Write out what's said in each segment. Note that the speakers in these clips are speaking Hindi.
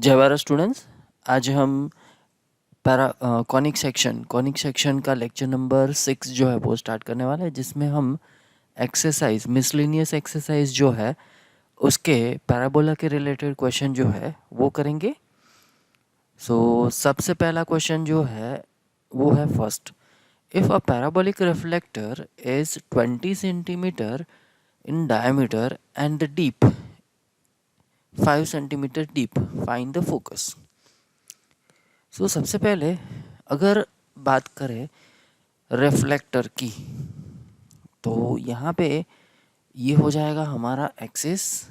जय भारत स्टूडेंट्स। आज हम कॉनिक सेक्शन का लेक्चर नंबर 6 जो है वो स्टार्ट करने वाला है, जिसमें हम एक्सरसाइज मिसलेनियस एक्सरसाइज जो है उसके पैराबोला के रिलेटेड क्वेश्चन जो है वो करेंगे। सबसे पहला क्वेश्चन जो है वो है first, if a parabolic reflector is 20 centimetre in diameter and the deep 5 centimetre deep, find the focus. सबसे पहले अगर बात करें रिफ्लेक्टर की, तो यहाँ पे ये हो जाएगा हमारा एक्सिस,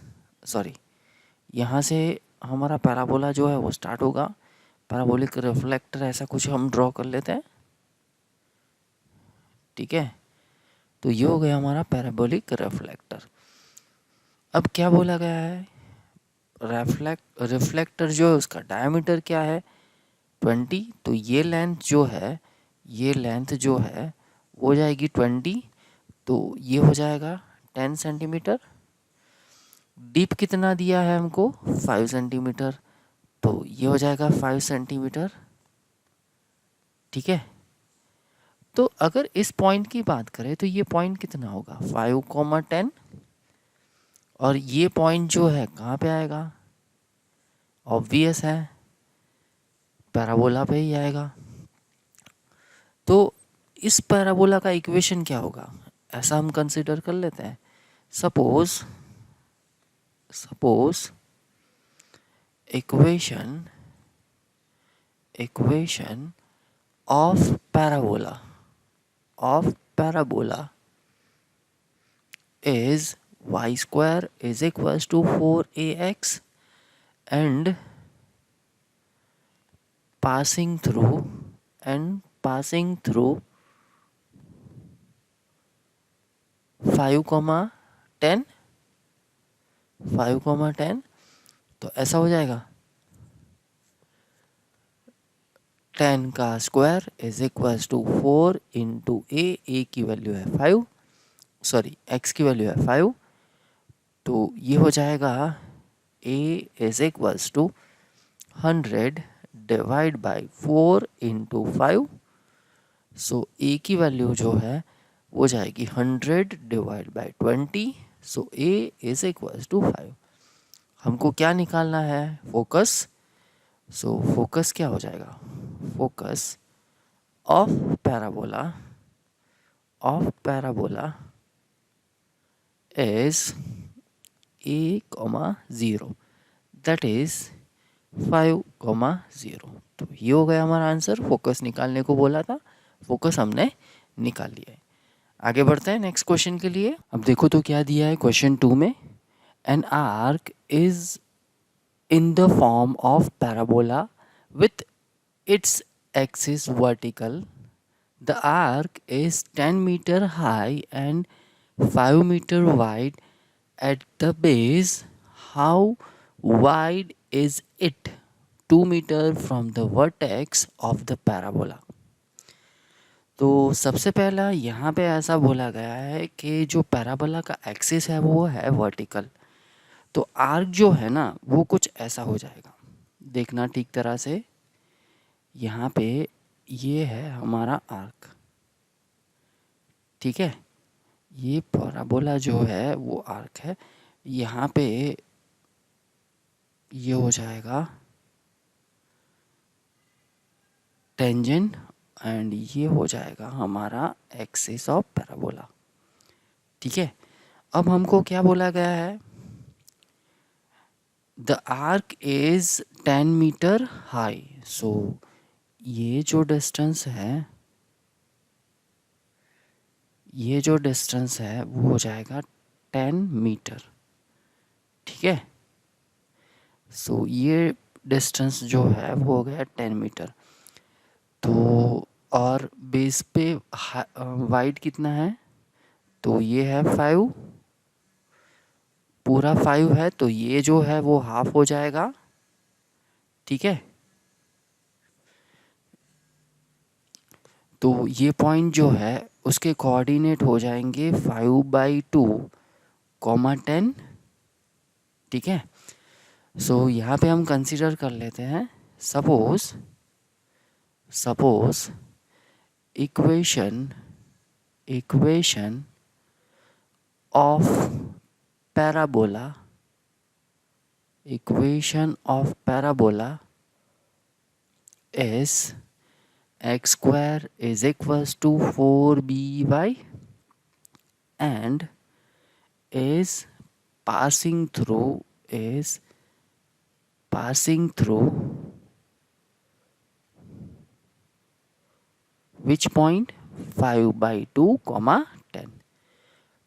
यहाँ से हमारा पैराबोला जो है वो स्टार्ट होगा। पैराबोलिक रिफ्लेक्टर ऐसा कुछ हम ड्रॉ कर लेते हैं, ठीक है। तो ये हो गया हमारा पैराबोलिक रिफ्लेक्टर। अब क्या बोला गया है, रिफ्लेक्टर जो है उसका डायमीटर क्या है 20, तो ये लेंथ जो है वो जाएगी 20, तो ये हो जाएगा 10 सेंटीमीटर। डीप कितना दिया है हमको 5 सेंटीमीटर, तो ये हो जाएगा 5 सेंटीमीटर, ठीक है। तो अगर इस पॉइंट की बात करें तो ये पॉइंट कितना होगा 5,10, और ये पॉइंट जो है कहाँ पे आएगा, ऑब्वियस है पैराबोला पे ही आएगा। तो इस पैराबोला का इक्वेशन क्या होगा, ऐसा हम कंसिडर कर लेते हैं। Suppose equation of parabola is y square is equals to 4ax and passing through 5,10 तो ऐसा हो जाएगा 10 का square is equals to 4 into A की वैल्यू है 5, एक्स की वैल्यू है 5, तो ये हो जाएगा a is equals to 100 divide by 4 into 5। So a की वैल्यू जो है वो जाएगी 100 divide by 20, so a is equals to 5। हमको क्या निकालना है, फोकस। फोकस क्या हो जाएगा, focus of parabola is a,0, that is 5,0। तो ये हो गया हमारा आंसर। फोकस निकालने को बोला था, फोकस हमने निकाल लिया है। आगे बढ़ते हैं नेक्स्ट क्वेश्चन के लिए। अब देखो तो क्या दिया है क्वेश्चन 2 में, an arc is in the form of parabola with its axis vertical. The arc is 10 meter high and 5 meter wide at the base. How wide is it? 2 meter from the vertex of the parabola. तो सबसे पहला यहाँ पे ऐसा बोला गया है कि जो पैराबोला का एक्सिस है वो है वर्टिकल। तो आर्क जो है ना वो कुछ ऐसा हो जाएगा, देखना ठीक तरह से। यहाँ पे ये है हमारा आर्क, ठीक है। ये पैराबोला जो है वो आर्क है। यहाँ पे ये हो जाएगा टेंजेंट एंड ये हो जाएगा हमारा एक्सिस ऑफ पैराबोला, ठीक है। अब हमको क्या बोला गया है, the arc is 10 metre high. ये जो डिस्टेंस है वो हो जाएगा 10 मीटर, ठीक है। ये डिस्टेंस जो है वो हो गया 10 मीटर। तो और बेस पे वाइड कितना है, तो ये है 5, पूरा 5 है, तो ये जो है वो हाफ हो जाएगा, ठीक है। तो ये पॉइंट जो है उसके कोऑर्डिनेट हो जाएंगे 5/2, 10, ठीक है। सो यहाँ पे हम कंसीडर कर लेते हैं, suppose equation of parabola is x square is equals to 4by and is passing through which point 5/2, 10।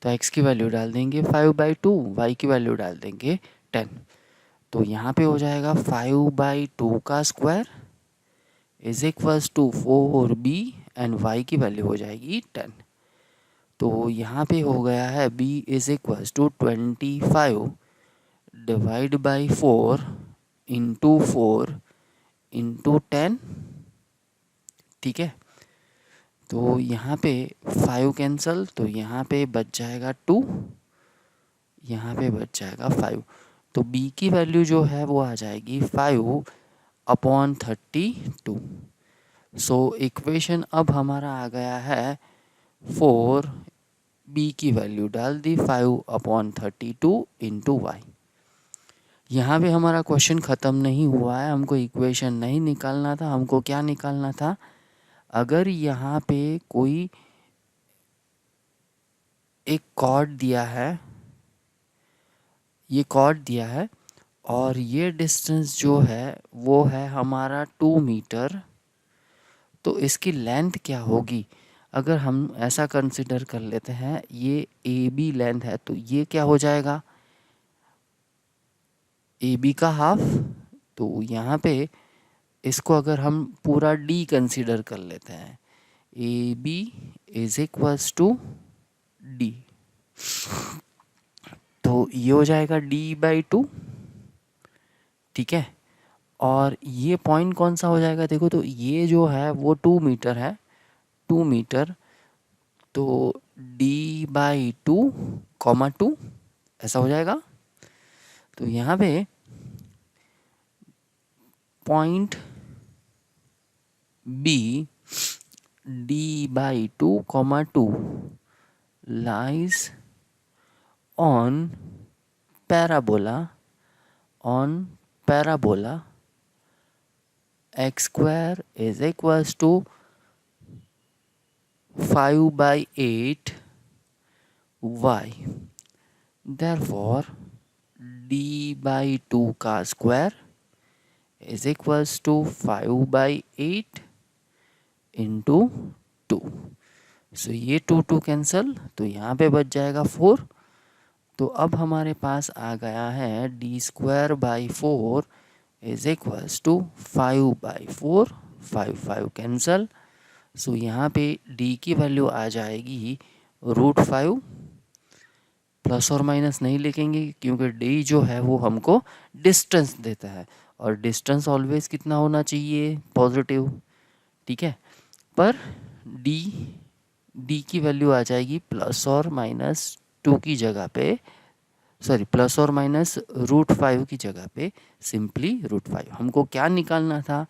तो x की वैल्यू डाल देंगे 5/2, y की वैल्यू डाल देंगे 10। तो यहाँ पे हो जाएगा 5/2 का square is equals to 4b and y की वैल्यू हो जाएगी 10। तो यहाँ पे हो गया है b is equals to 25 divide by 4 into 4 into 10। ठीक है, तो यहाँ पे 5 कैंसल, तो यहाँ पे बच जाएगा 2, यहाँ पे बच जाएगा 5। तो b की वैल्यू जो है वो आ जाएगी 5/32। सो इक्वेशन अब हमारा आ गया है 4, b की वैल्यू डाल दी 5/32 इंटू वाई। यहाँ पे हमारा क्वेश्चन ख़त्म नहीं हुआ है, हमको इक्वेशन नहीं निकालना था, हमको क्या निकालना था, अगर यहाँ पे कोई एक कॉर्ड दिया है, ये कॉर्ड दिया है और ये डिस्टेंस जो है वो है हमारा 2 मीटर, तो इसकी लेंथ क्या होगी। अगर हम ऐसा कंसिडर कर लेते हैं, ये ए बी लेंथ है, तो ये क्या हो जाएगा, ए बी का हाफ। तो यहाँ पे इसको अगर हम पूरा डी कंसिडर कर लेते हैं, A B is equals to D, तो ये हो जाएगा d/2। ठीक है, और ये पॉइंट कौन सा हो जाएगा, देखो तो ये जो है वो 2 मीटर है, 2 मीटर, तो d/2, 2 ऐसा हो जाएगा। तो यहाँ पे point B d/2, 2 lies on parabola x square is equals to 5/8 y। Therefore d/2 का square is equals to 5/8 into 2। सो ये 2 कैंसल, तो यहाँ पे बच जाएगा 4। तो अब हमारे पास आ गया है d²/4 is equals to 5/4, 5 cancel. So यहाँ पे d की वैल्यू आ जाएगी √5। प्लस और माइनस नहीं लिखेंगे क्योंकि d जो है वो हमको डिस्टेंस देता है और डिस्टेंस ऑलवेज कितना होना चाहिए, पॉजिटिव। ठीक है, पर d की वैल्यू आ जाएगी प्लस और माइनस 2 की जगह पे, सॉरी प्लस और माइनस √5 की जगह पे सिंपली √5। हमको क्या निकालना था,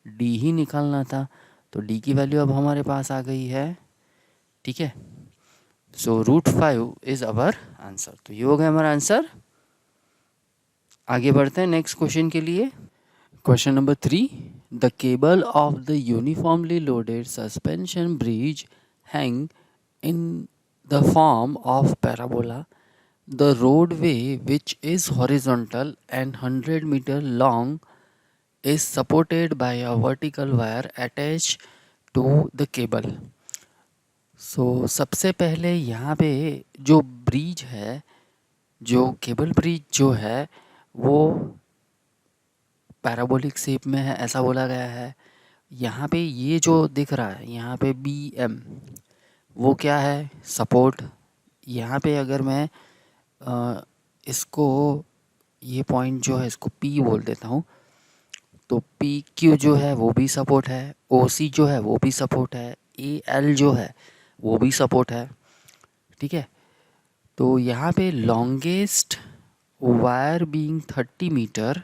d ही निकालना था, तो d की वैल्यू अब हमारे पास आ गई है। ठीक है, सो √5 इज अवर आंसर। तो ये हो गया हमारा आंसर। आगे बढ़ते हैं नेक्स्ट क्वेश्चन के लिए। Question number 3, the cable of the uniformly loaded suspension bridge hang in the form of parabola. The roadway, which is horizontal and 100 meter long, is supported by a vertical wire attached to the cable. So सबसे पहले यहाँ पे जो ब्रिज है, जो केबल ब्रिज जो है वो पैराबोलिक शेप में है, ऐसा बोला गया है। यहाँ पे ये जो दिख रहा है यहाँ पे BM, वो क्या है, सपोर्ट। यहाँ पे अगर मैं इसको, ये पॉइंट जो है इसको P बोल देता हूँ, तो PQ जो है वो भी सपोर्ट है, OC जो है वो भी सपोर्ट है, AL जो है वो भी सपोर्ट है। ठीक है, तो यहाँ पे longest wire being 30 meter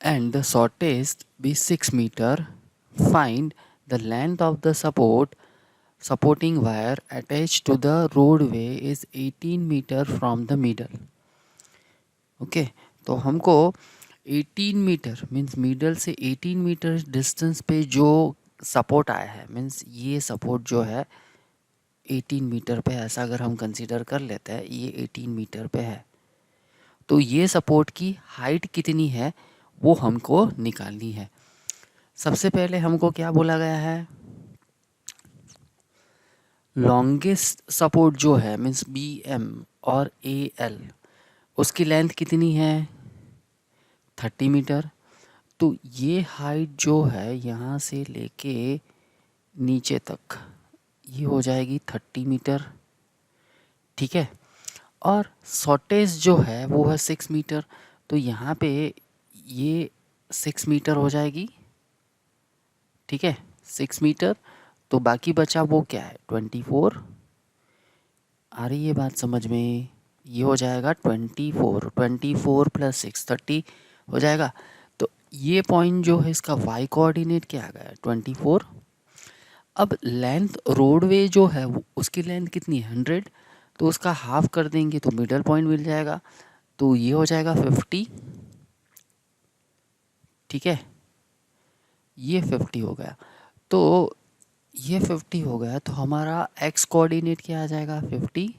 and the shortest be 6 meter, find the length of the supporting wire attached to the roadway is 18 meter from the middle. Okay तो हमको 18 मीटर मीन्स मिडल से 18 मीटर डिस्टेंस पे जो सपोर्ट आया है, मीन्स ये सपोर्ट जो है 18 मीटर पे, ऐसा अगर हम कंसीडर कर लेते हैं ये 18 मीटर पे है, तो ये सपोर्ट की हाइट कितनी है वो हमको निकालनी है। सबसे पहले हमको क्या बोला गया है, लॉन्गेस्ट सपोर्ट जो है मीन्स BM और AL उसकी लेंथ कितनी है 30 मीटर। तो ये हाइट जो है यहाँ से लेके नीचे तक ये हो जाएगी 30 मीटर, ठीक है। और शॉर्टेज जो है वो है 6 मीटर, तो यहाँ पे ये 6 मीटर हो जाएगी, ठीक है 6 मीटर। तो बाकी बचा वो क्या है 24, आ रही है बात समझ में, ये हो जाएगा 24 प्लस 6 30 हो जाएगा। तो ये पॉइंट जो है इसका y कोऑर्डिनेट क्या आ गया 24। अब लेंथ रोडवे जो है उसकी लेंथ कितनी है 100, तो उसका हाफ कर देंगे तो मिडल पॉइंट मिल जाएगा, तो ये हो जाएगा 50, ठीक है ये 50 हो गया। तो ये 50 हो गया तो हमारा x कोऑर्डिनेट क्या आ जाएगा 50,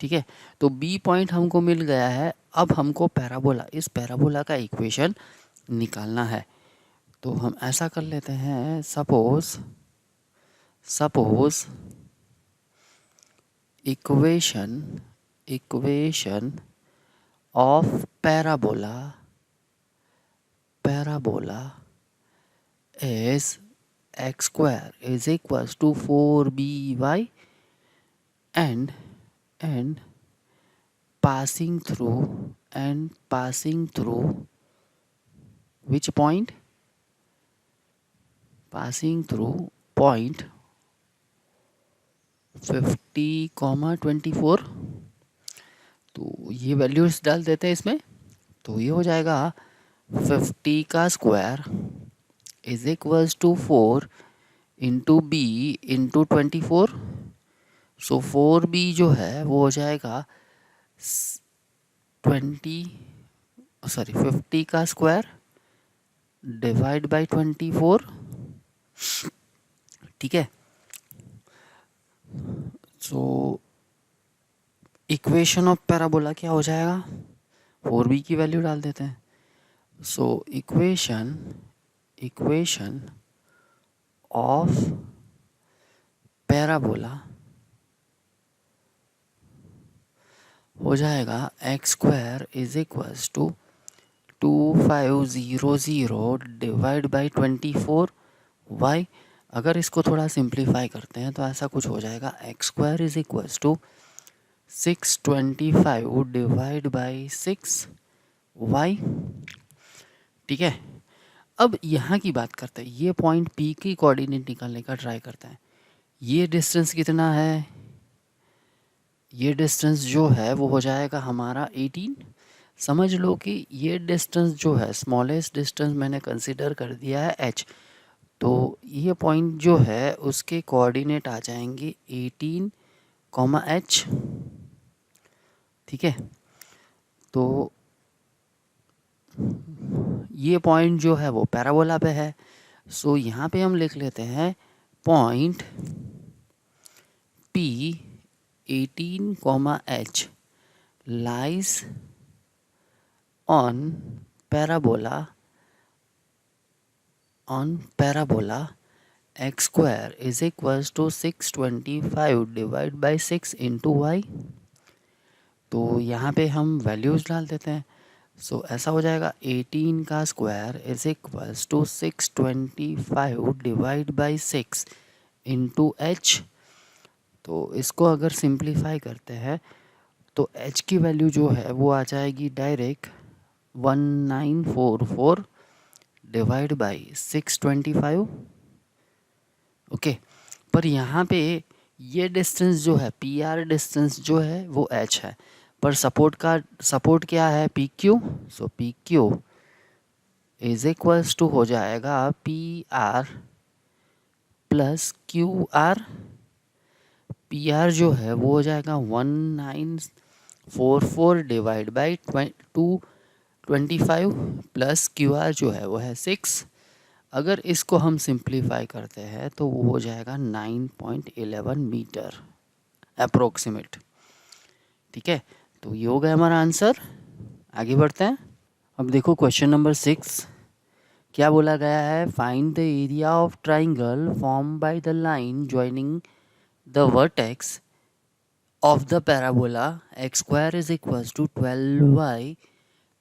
ठीक है। तो B पॉइंट हमको मिल गया है। अब हमको इस पैराबोला का इक्वेशन निकालना है। तो हम ऐसा कर लेते हैं, suppose equation of parabola is x square is equals to 4by and passing through which point, passing through point 50, 24। तो ये वैल्यूज डाल देते हैं इसमें, तो ये हो जाएगा 50 का square is equals to 4 into B into 24। So 4B जो है वो हो जाएगा 50 का स्क्वायर डिवाइड बाय 24, ठीक है। सो इक्वेशन ऑफ पैराबोला क्या हो जाएगा, 4B की वैल्यू डाल देते हैं। सो इक्वेशन ऑफ पैराबोला हो जाएगा x square is equals to 2500 divide by 24y। अगर इसको थोड़ा सिंप्लीफाई करते हैं तो ऐसा कुछ हो जाएगा, x square is equals to 625 divide by 6y, ठीक है। अब यहाँ की बात करते हैं, ये पॉइंट P की कोऑर्डिनेट निकालने का ट्राई करते हैं। ये डिस्टेंस कितना है, ये डिस्टेंस जो है वो हो जाएगा हमारा 18। समझ लो कि ये डिस्टेंस जो है स्मॉलेस्ट डिस्टेंस मैंने कंसिडर कर दिया है h, तो ये पॉइंट जो है उसके कोऑर्डिनेट आ जाएंगे 18, h, ठीक है। तो ये पॉइंट जो है वो पैराबोला पे है, सो यहाँ पे हम लिख लेते हैं point P 18, h lies on parabola x square is equals to 625 divide by 6 into y। तो यहाँ पे हम वैल्यूज़ डाल देते हैं। सो ऐसा हो जाएगा 18 का square is equals to 625 divide by 6 into h। तो इसको अगर सिंप्लीफाई करते हैं तो h की वैल्यू जो है वो आ जाएगी डायरेक्ट 1944 डिवाइड बाई 625, ओके। पर यहाँ पे ये डिस्टेंस जो है पी आर डिस्टेंस जो है वो एच है, पर सपोर्ट क्या है P Q. So P Q is equals to हो जाएगा P R plus Q R. P R जो है वो हो जाएगा 1944 divide by 225 plus Q R जो है वो है 6। अगर इसको हम सिंप्लीफाई करते हैं तो वो हो जाएगा 9.11 मीटर अप्रोक्सीमेट। ठीक है, तो ये हो गया हमारा आंसर। आगे बढ़ते हैं। अब देखो क्वेश्चन नंबर 6 क्या बोला गया है। Find the area of triangle form by the line joining the vertex of the parabola x square is equals to 12y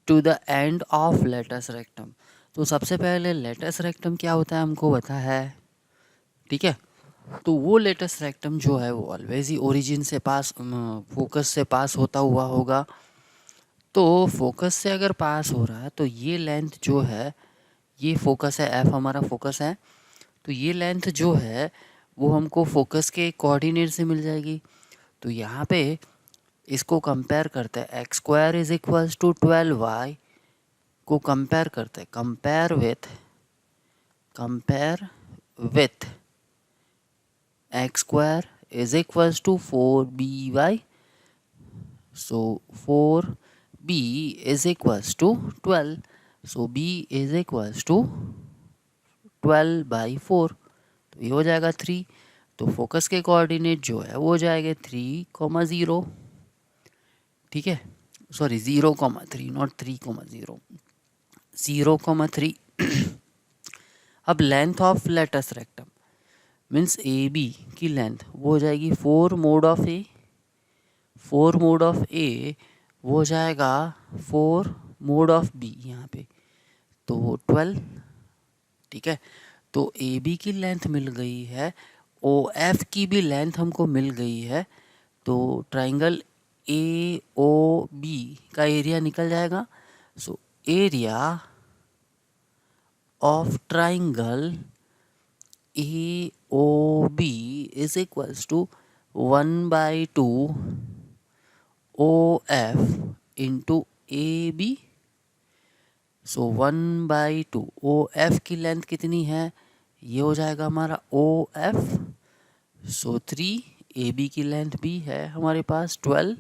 to the end of latus rectum। तो सबसे पहले लेटस रेक्टम क्या होता है हमको पता है, ठीक है। तो वो लेटस रेक्टम जो है वो ऑलवेज ही ओरिजिन से पास फोकस से पास होता हुआ होगा। तो फोकस से अगर पास हो रहा है तो ये लेंथ जो है, ये फोकस है, एफ हमारा फोकस है, तो ये लेंथ जो है वो हमको फोकस के कोऑर्डिनेट से मिल जाएगी। तो यहाँ पे इसको कंपेयर करते हैं, X square is equals to 12y को कंपेयर करते हैं, compare with X square is equals to 4by। So 4b is equals to 12, so b is equals to 12/4, तो ये हो जाएगा 3। तो फोकस के कोऑर्डिनेट जो है वो हो जाएगा 3,0। ठीक है, सॉरी 0,3 नॉट 3,0, 0,3। अब length of latus rectum means A B की लेंथ वो हो जाएगी 4 mod of A, 4 mod of A वो हो जाएगा 4 मोड ऑफ बी यहाँ पे, तो 12। ठीक है, तो ए बी की लेंथ मिल गई है, ओ एफ की भी लेंथ हमको मिल गई है, तो ट्राइंगल ए ओ बी का एरिया निकल जाएगा। So area of triangle A O B is equals to 1/2 O F into A B. So 1/2 O F की लेंथ कितनी है, ये हो जाएगा हमारा O F. So 3 A B की लेंथ भी है हमारे पास 12,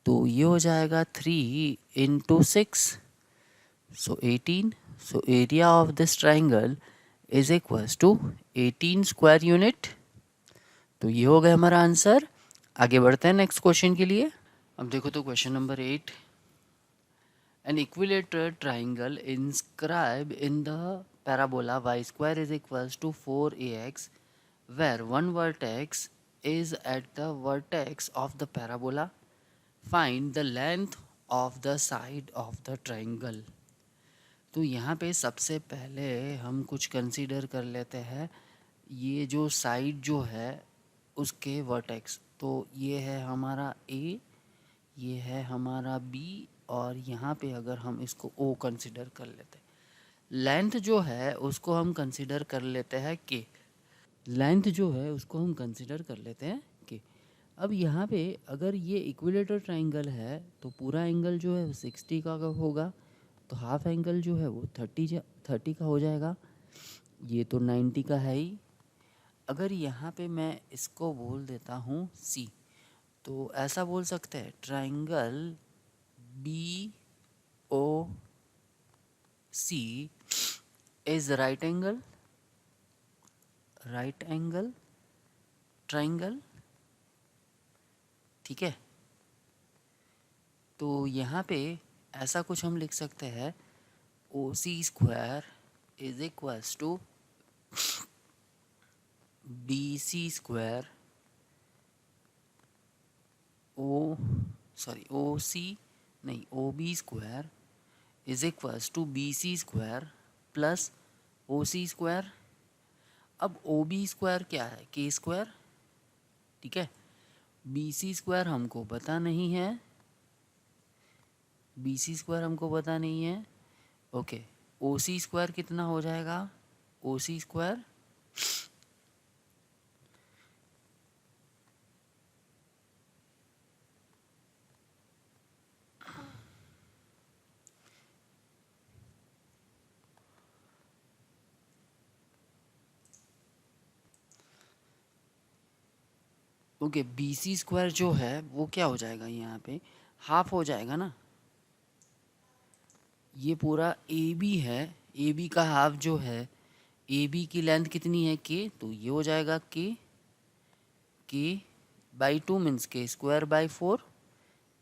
तो ये हो जाएगा 3 into 6, so 18। So area of this triangle is equals to 18 square unit. तो ये हो गया हमारा आंसर। आगे बढ़ते हैं नेक्स्ट क्वेश्चन के लिए। अब देखो तो question number 8, an equilateral triangle inscribe in the parabola y square is equals to 4ax where one vertex is at the vertex of the parabola, find the length of the side of the triangle। तो यहाँ पे सबसे पहले हम कुछ कंसीडर कर लेते हैं, ये जो साइड जो है उसके वर्टेक्स, तो ये है हमारा ए, ये है हमारा बी, और यहाँ पे अगर हम इसको ओ कंसीडर कर लेते हैं, लेंथ जो है उसको हम कंसीडर कर लेते हैं के, लेंथ जो है उसको हम कंसीडर कर लेते हैं के। अब यहाँ पे अगर ये इक्विलेटर ट्राइंगल है तो पूरा एंगल जो है 60 का होगा, तो हाफ एंगल जो है वो 30 का हो जाएगा, ये तो 90 का है ही। अगर यहाँ पे मैं इसको बोल देता हूँ सी, तो ऐसा बोल सकते हैं triangle B O C is right angle triangle. ठीक है, तो यहाँ पे ऐसा कुछ हम लिख सकते हैं, O C square is equals to B C square O C नहीं O B square is equals to B C square plus O C square. अब ओ बी स्क्वायर क्या है, के स्क्वायर। ठीक है, बी सी स्क्वायर हमको पता नहीं है, बी सी स्क्वायर हमको पता नहीं है। ओके, ओ सी स्क्वायर कितना हो जाएगा, O C square okay, B C square जो है वो क्या हो जाएगा, यहाँ पे हाफ हो जाएगा ना। ये पूरा ए बी है, ए बी का हाफ जो है, ए बी की लेंथ कितनी है के, तो ये हो जाएगा K by two means K square by four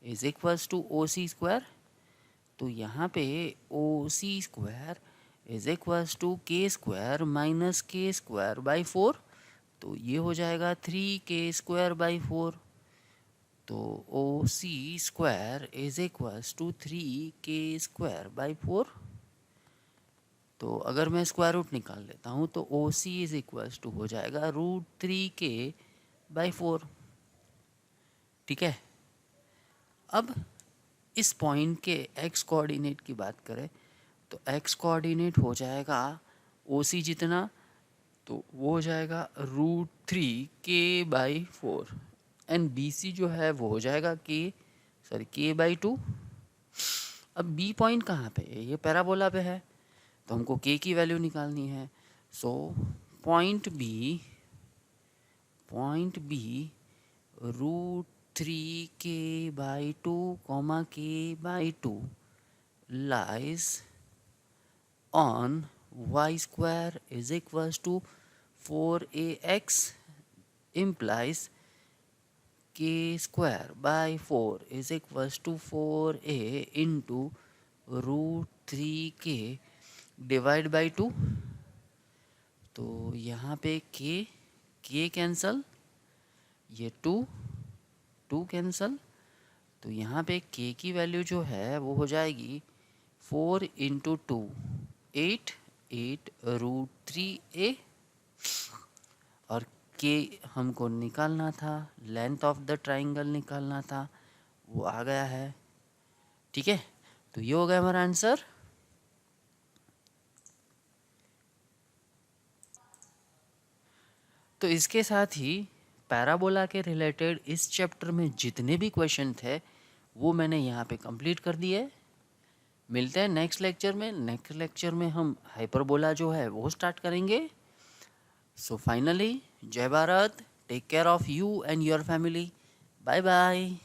is equals to O C square. तो यहाँ पे O C square is equals to K square minus K square by four, तो ये हो जाएगा 3k² बाई 4। तो O C square is equals to 3k² by 4। तो अगर मैं स्क्वायर रूट निकाल लेता हूँ तो O C is equals to हो जाएगा √3k/4। ठीक है, अब इस पॉइंट के एक्स कोऑर्डिनेट की बात करें तो एक्स कोऑर्डिनेट हो जाएगा ओ सी जितना, तो वो हो जाएगा √3k/4 एंड बी सी जो है वो हो जाएगा k/2। अब बी पॉइंट कहाँ पे है, ये पैराबोला पे है, तो हमको k की वैल्यू निकालनी है। So point B √3k/2 k/2 lies on y square is equals to 4ax implies k²/4 is equals to 4a into √3k divide by 2। तो यहाँ पे k कैंसल, ये 2 कैंसल, तो यहाँ पे k की वैल्यू जो है वो हो जाएगी 4 इंटू 2 8 √3a, और k हमको निकालना था, लेंथ ऑफ द ट्राइंगल निकालना था, वो आ गया है। ठीक है, तो ये हो गया हमारा आंसर। तो इसके साथ ही पैराबोला के रिलेटेड इस चैप्टर में जितने भी क्वेश्चन थे वो मैंने यहाँ पे कंप्लीट कर दिए। मिलते हैं नेक्स्ट लेक्चर में। नेक्स्ट लेक्चर में हम हाइपरबोला जो है वो स्टार्ट करेंगे। सो फाइनली, जय Bharat, take care of you and your family, bye bye.